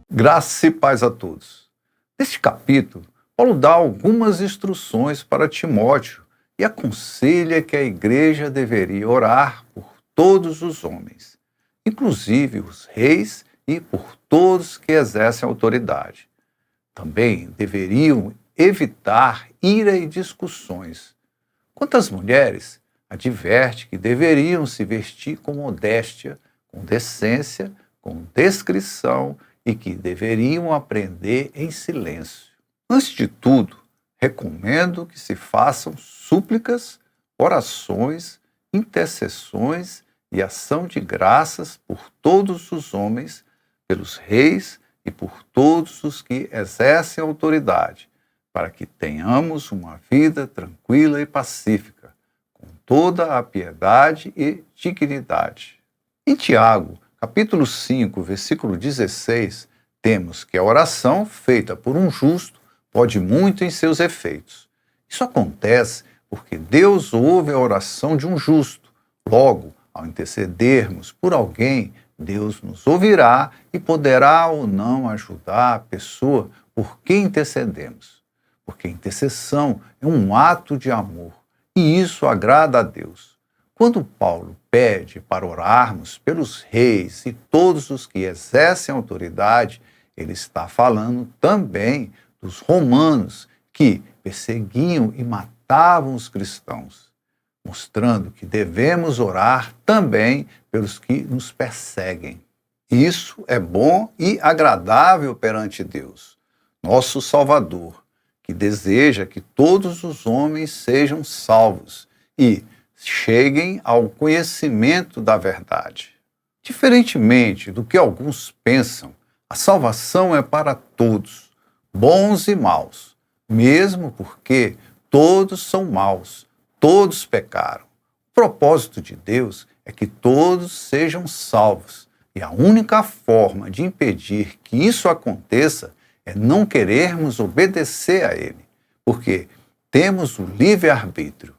Graça e paz a todos. Neste capítulo, Paulo dá algumas instruções para Timóteo e aconselha que a igreja deveria orar por todos os homens, inclusive os reis e por todos que exercem autoridade. Também deveriam evitar ira e discussões. Quanto às mulheres, adverte que deveriam se vestir com modéstia, com decência, com discrição e que deveriam aprender em silêncio. Antes de tudo, recomendo que se façam súplicas, orações, intercessões e ação de graças por todos os homens, pelos reis e por todos os que exercem autoridade, para que tenhamos uma vida tranquila e pacífica, com toda a piedade e dignidade. Em Tiago, capítulo 5, versículo 16, temos que a oração feita por um justo pode muito em seus efeitos. Isso acontece porque Deus ouve a oração de um justo. Logo, ao intercedermos por alguém, Deus nos ouvirá e poderá ou não ajudar a pessoa por quem intercedemos. Porque a intercessão é um ato de amor e isso agrada a Deus. Quando Paulo pede para orarmos pelos reis e todos os que exercem autoridade, ele está falando também dos romanos que perseguiam e matavam os cristãos, mostrando que devemos orar também pelos que nos perseguem. Isso é bom e agradável perante Deus, nosso Salvador, que deseja que todos os homens sejam salvos e cheguem ao conhecimento da verdade. Diferentemente do que alguns pensam, a salvação é para todos, bons e maus, mesmo porque todos são maus, todos pecaram. O propósito de Deus é que todos sejam salvos, e a única forma de impedir que isso aconteça é não querermos obedecer a Ele, porque temos o livre-arbítrio.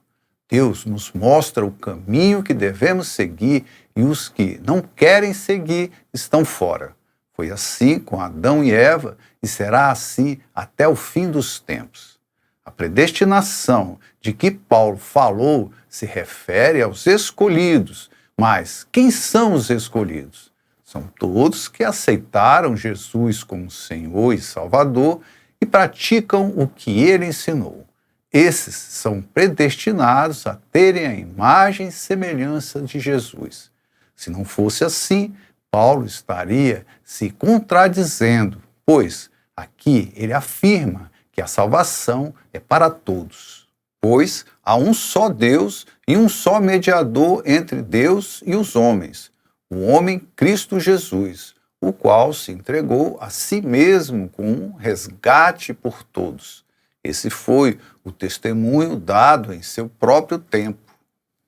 Deus nos mostra o caminho que devemos seguir e os que não querem seguir estão fora. Foi assim com Adão e Eva e será assim até o fim dos tempos. A predestinação de que Paulo falou se refere aos escolhidos, mas quem são os escolhidos? São todos que aceitaram Jesus como Senhor e Salvador e praticam o que Ele ensinou. Esses são predestinados a terem a imagem e semelhança de Jesus. Se não fosse assim, Paulo estaria se contradizendo, pois aqui ele afirma que a salvação é para todos, pois há um só Deus e um só mediador entre Deus e os homens, o homem Cristo Jesus, o qual se entregou a si mesmo com um resgate por todos. Esse foi o testemunho dado em seu próprio tempo.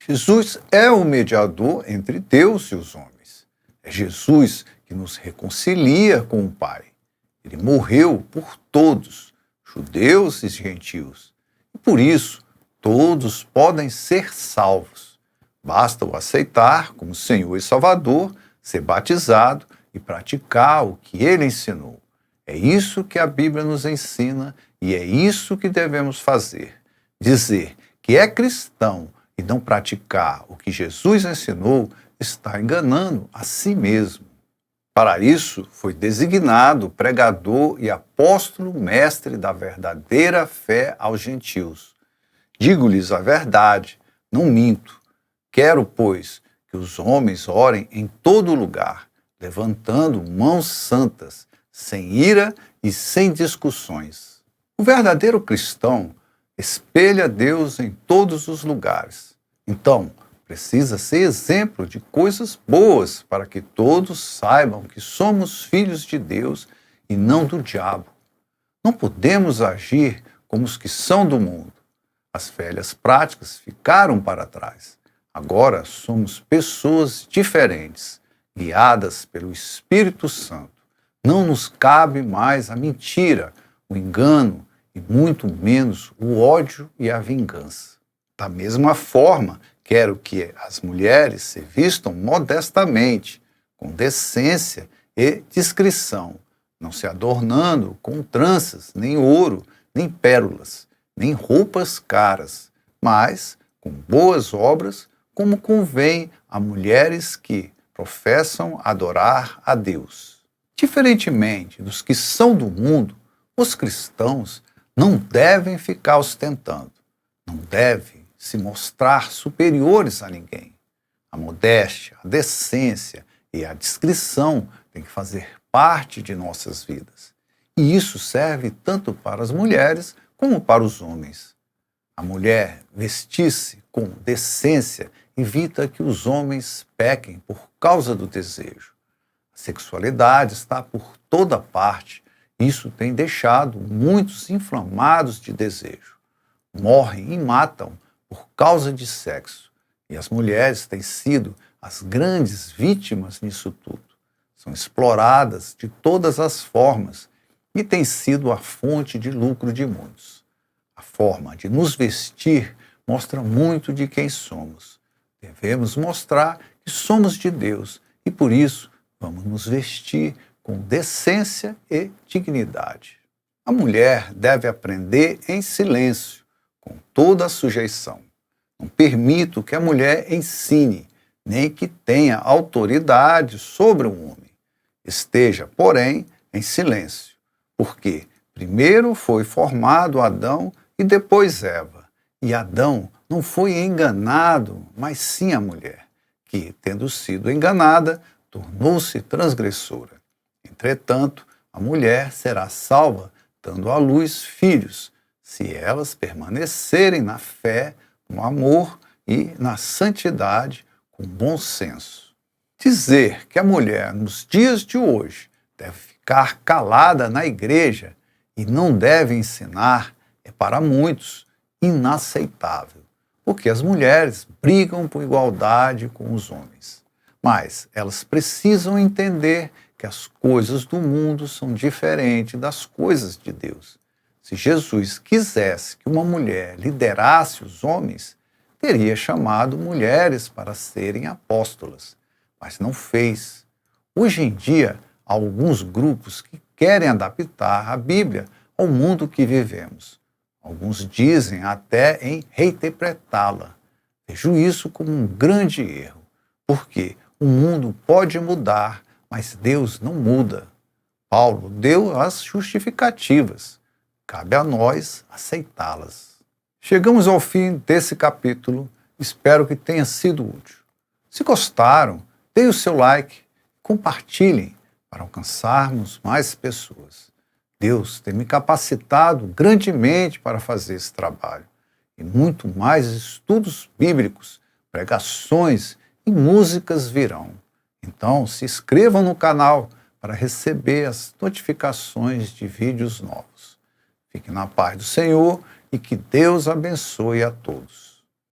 Jesus é o mediador entre Deus e os homens. É Jesus que nos reconcilia com o Pai. Ele morreu por todos, judeus e gentios. E por isso, todos podem ser salvos. Basta o aceitar como Senhor e Salvador, ser batizado e praticar o que Ele ensinou. É isso que a Bíblia nos ensina e é isso que devemos fazer. Dizer que é cristão e não praticar o que Jesus ensinou está enganando a si mesmo. Para isso, foi designado pregador e apóstolo mestre da verdadeira fé aos gentios. Digo-lhes a verdade, não minto. Quero, pois, que os homens orem em todo lugar, levantando mãos santas, sem ira e sem discussões. O verdadeiro cristão espelha Deus em todos os lugares. Então, precisa ser exemplo de coisas boas para que todos saibam que somos filhos de Deus e não do diabo. Não podemos agir como os que são do mundo. As velhas práticas ficaram para trás. Agora somos pessoas diferentes, guiadas pelo Espírito Santo. Não nos cabe mais a mentira, o engano e muito menos o ódio e a vingança. Da mesma forma, quero que as mulheres se vistam modestamente, com decência e discrição, não se adornando com tranças, nem ouro, nem pérolas, nem roupas caras, mas com boas obras, como convém a mulheres que professam adorar a Deus. Diferentemente dos que são do mundo, os cristãos não devem ficar ostentando, não devem se mostrar superiores a ninguém. A modéstia, a decência e a discrição têm que fazer parte de nossas vidas. E isso serve tanto para as mulheres como para os homens. A mulher vestir-se com decência evita que os homens pequem por causa do desejo. A sexualidade está por toda parte. Isso tem deixado muitos inflamados de desejo. Morrem e matam por causa de sexo. E as mulheres têm sido as grandes vítimas nisso tudo. São exploradas de todas as formas e têm sido a fonte de lucro de muitos. A forma de nos vestir mostra muito de quem somos. Devemos mostrar que somos de Deus e, por isso, vamos nos vestir com decência e dignidade. A mulher deve aprender em silêncio, com toda a sujeição. Não permito que a mulher ensine, nem que tenha autoridade sobre um homem. Esteja, porém, em silêncio, porque primeiro foi formado Adão e depois Eva. E Adão não foi enganado, mas sim a mulher, que, tendo sido enganada, tornou-se transgressora. Entretanto, a mulher será salva, dando à luz filhos, se elas permanecerem na fé, no amor e na santidade, com bom senso. Dizer que a mulher, nos dias de hoje, deve ficar calada na igreja e não deve ensinar é, para muitos, inaceitável, porque as mulheres brigam por igualdade com os homens. Mas elas precisam entender que as coisas do mundo são diferentes das coisas de Deus. Se Jesus quisesse que uma mulher liderasse os homens, teria chamado mulheres para serem apóstolas, mas não fez. Hoje em dia, há alguns grupos que querem adaptar a Bíblia ao mundo que vivemos. Alguns dizem até em reinterpretá-la. Vejo isso como um grande erro, porque o mundo pode mudar, mas Deus não muda. Paulo deu as justificativas. Cabe a nós aceitá-las. Chegamos ao fim desse capítulo. Espero que tenha sido útil. Se gostaram, deem o seu like, compartilhem para alcançarmos mais pessoas. Deus tem me capacitado grandemente para fazer esse trabalho. E muito mais estudos bíblicos, pregações e músicas virão. Então, se inscrevam no canal para receber as notificações de vídeos novos. Fique na paz do Senhor e que Deus abençoe a todos.